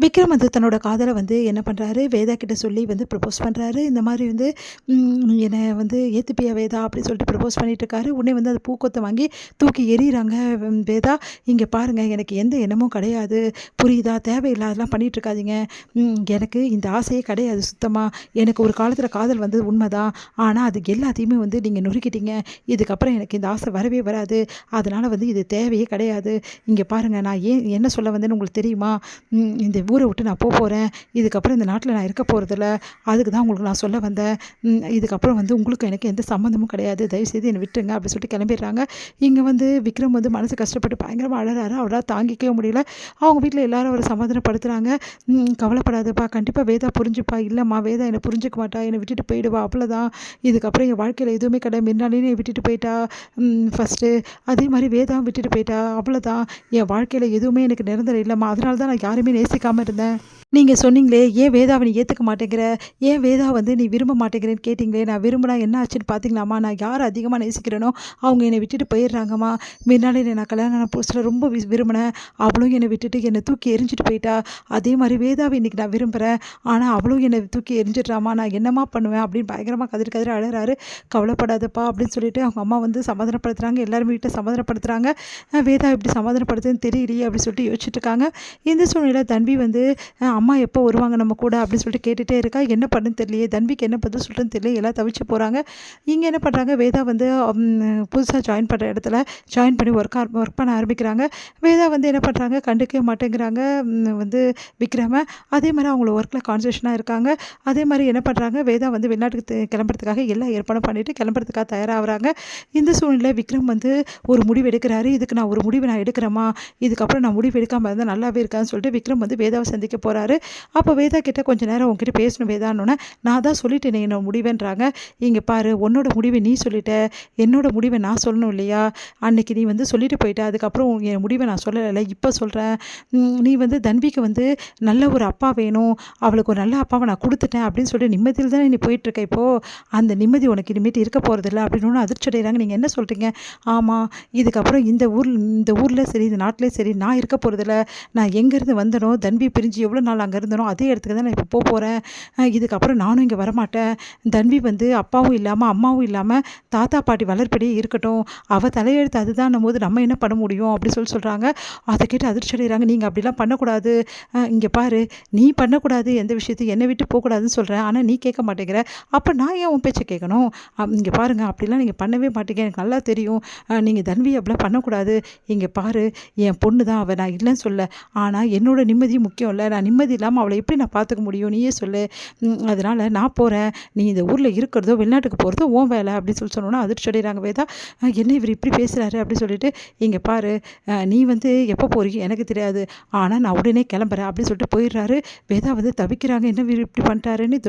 விக்ரம் வந்து தன்னோட காதலை வந்து என்ன பண்ணுறாரு, வேதா கிட்ட சொல்லி வந்து ப்ரப்போஸ் பண்ணுறாரு. இந்த மாதிரி வந்து என்னை வந்து ஏற்றுப்பியா வேதா அப்படின்னு சொல்லிட்டு ப்ரப்போஸ் பண்ணிகிட்ருக்காரு. உடனே வந்து அந்த பூக்கொத்தை வாங்கி தூக்கி எறிகிறாங்க. வேதா, இங்கே பாருங்கள், எனக்கு எந்த எண்ணமும் கிடையாது, புரியுதா? தேவையில்லாதெல்லாம் பண்ணிகிட்ருக்காதீங்க. எனக்கு இந்த ஆசையே கிடையாது சுத்தமாக. எனக்கு ஒரு காலத்தில் காதல் வந்தது உண்மைதான், ஆனால் அது எல்லாத்தையுமே வந்து நீங்கள் நொறுக்கிட்டீங்க. இதுக்கப்புறம் எனக்கு இந்த ஆசை வரவே வராது. அதனால் வந்து இது தேவையே கிடையாது. இங்கே பாருங்கள், நான் என்ன சொல்ல வந்தேன்னு உங்களுக்கு தெரியுமா? இந்த ஊரை விட்டு நான் போகிறேன். இதுக்கப்புறம் இந்த நாட்டில் நான் இருக்க போகிறதில்ல. அதுக்கு தான் உங்களுக்கு நான் சொல்ல வந்தேன். இதுக்கப்புறம் வந்து உங்களுக்கு எனக்கு எந்த சம்மந்தமும் கிடையாது. தயவுசெய்து என்னை விட்டுருங்க அப்படின்னு சொல்லிட்டு கிளம்பிடுறாங்க. இங்கே வந்து விக்ரம் வந்து மனசு கஷ்டப்பட்டு பயங்கரமாக அழறாரு. அவரால் தாங்கிக்கவே முடியல. அவங்க வீட்டில் எல்லாரும் அவரை சமாதானப்படுத்துகிறாங்க. கவலைப்படாதப்பா, கண்டிப்பாக வேதா புரிஞ்சுப்பா. இல்லைம்மா, வேதா என்னை புரிஞ்சுக்க மாட்டா, என்னை விட்டுட்டு போயிடுவா, அவ்வளோதான். இதுக்கப்புறம் என் வாழ்க்கையில் எதுவுமே கிடையாது. முன்னாடியே என்னை விட்டுட்டு போயிட்டா ஃபஸ்ட்டு, அதே மாதிரி வேதாவும் விட்டுட்டு போயிட்டா, அவ்வளோதான். என் வாழ்க்கையில் எதுவுமே எனக்கு நிரந்தரம் இல்லைம்மா. அதனால தான் நான் யாருமே நேசிக்காமல் இருந்தேன். நீங்கள் சொன்னீங்களே, ஏன் வேதாவை நீ ஏற்றுக்க மாட்டேங்கிற, ஏன் வேதா வந்து நீ விரும்ப மாட்டேங்கிறேன்னு கேட்டிங்களே, நான் விரும்பினா என்ன ஆச்சுன்னு பார்த்தீங்களாம்மா? நான் யாரை அதிகமாக நேசிக்கிறேனோ அவங்க என்னை விட்டுட்டு போயிடுறாங்கம்மா. முன்னாடி நான் கல்யாணம் ஆன புதுசில் ரொம்ப விரும்பினேன். அவளும் என்னை விட்டுட்டு என்னை தூக்கி எரிஞ்சிட்டு போயிட்டா. அதே மாதிரி வேதாவை இன்றைக்கி நான் விரும்புகிறேன், ஆனால் அவளும் என்னை தூக்கி எரிஞ்சிட்றாமா. நான் என்னம்மா பண்ணுவேன் அப்படின்னு பயங்கரமாக கதிர் அழறாரு. கவலைப்படாதப்பா அப்படின்னு சொல்லிட்டு அவங்க அம்மா வந்து சமாதானப்படுத்துகிறாங்க. எல்லாருமே வீட்டை சமாதானப்படுத்துகிறாங்க. வேதா எப்படி சமாதானப்படுத்துன்னு தெரியலையே அப்படின்னு சொல்லிட்டு யோசிச்சுட்டு இருக்காங்க. இந்த சூழ்நிலையில் தன்வி வந்து அம்மா எப்போ வருவாங்க நம்ம கூட அப்படின்னு சொல்லிட்டு கேட்டுகிட்டே இருக்கா. என்ன பண்ணுன்னு தெரியலையே, தன்விக்கு என்ன பதில் சொல்கிறேன்னு தெரியல. எல்லாம் தவிச்சு போகிறாங்க. இங்கே என்ன பண்ணுறாங்க, வேதா வந்து புதுசாக ஜாயின் பண்ணுற இடத்துல ஜாயின் பண்ணி ஒர்க் பண்ண ஆரம்பிக்கிறாங்க. வேதா வந்து என்ன பண்ணுறாங்க, கண்டுக்கவே மாட்டேங்கிறாங்க வந்து விக்ரம. அதே மாதிரி அவங்கள ஒர்க்கில் கான்சன்ட்ரேஷனாக இருக்காங்க. அதே மாதிரி என்ன பண்ணுறாங்க, வேதா வந்து வெளிநாட்டுக்கு கிளம்புறதுக்காக எல்லா ஏற்பாடும் பண்ணிவிட்டு கிளம்புறதுக்காக தயாராகிறாங்க. இந்த சூழ்நிலை விக்ரம் வந்து ஒரு முடிவு எடுக்கிறாரு. இதுக்கு நான் ஒரு முடிவு எடுக்கிறேம்மா, இதுக்கப்புறம் நான் முடிவு எடுக்காமல் இருந்தால் நல்லாவே இருக்கான்னு சொல்லிட்டு விக்ரம் வந்து வேதாவை சந்திக்க போகிறாரு. அப்போ வேதா கிட்ட கொஞ்சம் நேரம் உங்ககிட்ட பேசணும் வேதான்னு, நான் தான் சொல்லிட்டேனே என்னோட முடிவுன்றாங்க. இங்கே பாரு, உன்னோட முடிவை நீ சொல்லிட்ட, என்னோட முடிவை நான் சொல்லணும் இல்லையா? அன்னைக்கு நீ வந்து சொல்லிட்டு போயிட்ட, அதுக்கப்புறம் என் முடிவை நான் சொல்லலை, இப்போ சொல்கிறேன். நீ வந்து தன்விக்கு வந்து நல்ல ஒரு அப்பா வேணும், அவளுக்கு ஒரு நல்ல அப்பாவை நான் கொடுத்துட்டேன் அப்படின்னு சொல்லிட்டு நிம்மதியில் தானே நீ போயிட்டுருக்க. இப்போது அந்த நிம்மதி உனக்கு இனிமேட்டு இருக்க போகிறதில்ல அப்படின்னு அதிர்ச்சி அடைகிறாங்க. நீங்கள் என்ன சொல்கிறீங்க? ஆமாம், இதுக்கப்புறம் இந்த ஊரில் சரி, இந்த நாட்டிலே சரி, நான் இருக்க போகிறதில்ல. நான் எங்கேருந்து வந்தனோ, தன்வி பிரிஞ்சு எவ்வளோ நாள் அங்கே இருந்தனோ அதே இடத்துக்கு தான் நான் இப்போ போகிறேன். இதுக்கப்புறம் நானும் இங்கே வரமாட்டேன். தன்வி வந்து அப்பாவும் இல்லாமல் அம்மாவும் இல்லாமல் தாத்தா பாட்டி வளர்ப்படியே இருக்கட்டும். அவள் தலையெழுத்து அதுதான் போது நம்ம என்ன பண்ண முடியும் அப்படின்னு சொல்கிறாங்க. அதை கேட்டு அதிர்ச்சி அடைகிறாங்க. நீங்கள் அப்படிலாம் பண்ணக்கூடாது. இங்கே பாரு, நீ பண்ணக்கூடாது, எந்த விஷயத்தையும் என்னை விட்டு போகக்கூடாதுன்னு சொல்கிறேன், ஆனால் நீ கேட்க மாட்டேங்கிற. அப்போ நான் ஏன் உன் பேச்சை கேட்கணும்? இங்கே பாருங்கள், அப்படிலாம் நீங்கள் பண்ணவே மாட்டீங்க, எனக்கு நல்லா தெரியும். நீங்கள் தன்வி அப்படிலாம் பண்ணக்கூடாது. இங்கே பாரு, என் பொண்ணு தான் அவள், நான் இல்லைன்னு சொல்ல, ஆனால் என்னோட நிம்மதி முக்கியம் இல்லை. நான் நிம்மதி இல்லாமல் அவளை எப்படி நான் பார்த்துக்க முடியும், நீயே சொல்லு. அதனால் நான் போகிறேன், நீ இந்த ஊரில் இருக்கிறதோ வெளிநாட்டுக்கு போகிறதோ உன் வேலை அப்படின்னு சொன்னோன்னா அதிர்ச்சி அடைகிறாங்க. வேதா, என்ன இவர் இப்படி பேசுகிறாரு அப்படின்னு சொல்லிட்டு, இங்கே பாரு, நீ வந்து எப்போ போறீங்க எனக்கு தெரியாது, ஆனால் நான் உடனே கிளம்புறேன் அப்படின்னு சொல்லிட்டு போயிடுறாரு. வேதா வந்து தவிக்கிறாங்க, என்ன இவர் இப்படி பண்ணிட்டாருன்னு.